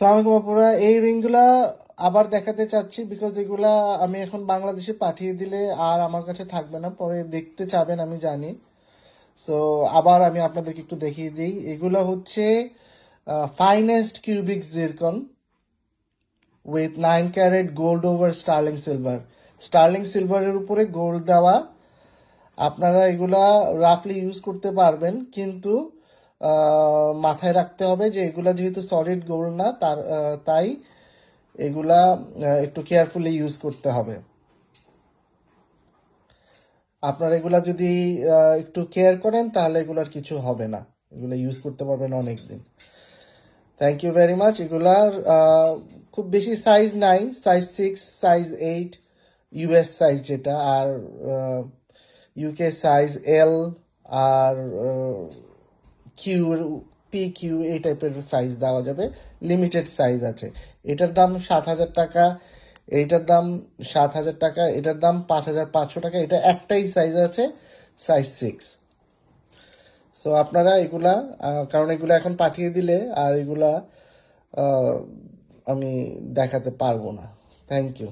সালাম আলাইকুম আপুরা, এই রিংগুলা আবার দেখাতে চাচ্ছি বিকজ এগুলা আমি এখন বাংলাদেশে পাঠিয়ে দিলে আর আমার কাছে থাকবে না, পরে দেখতে চাবেন আমি জানি। সো আবার আমি আপনাদেরকে একটু দেখিয়ে দিই। এগুলা হচ্ছে finest cubic zircon with 9 carat gold over sterling silver. Sterling সিলভারের উপরে গোল্ড দেওয়া। আপনারা এগুলা রাফলি ইউজ করতে পারবেন, কিন্তু মাথায় রাখতে হবে যে এগুলা যেহেতু সলিড গোল্ড না, তাই এগুলা একটু কেয়ারফুলি ইউজ করতে হবে। আপনারা এগুলা যদি একটু কেয়ার করেন তাহলে এগুলার কিছু হবে না, এগুলা ইউজ করতে পারবেন অনেক দিন। Thank you very much. এগুলার খুব বেশি সাইজ নাই, সাইজ 6, সাইজ 8 ইউএস সাইজ যেটা, আর ইউকে সাইজ এল, আর কিউ, পি কিউ এই টাইপের সাইজ দেওয়া যাবে। লিমিটেড সাইজ আছে। এটার দাম 7,000 টাকা, এইটার দাম 7,000 টাকা, এটার দাম 5,500 টাকা। এটা একটাই সাইজ আছে, সাইজ 6। সো আপনারা এগুলা কারণ এগুলা এখন পাঠিয়ে দিলে আর এগুলা আহ, আমি দেখাতে পারবো না। Thank you.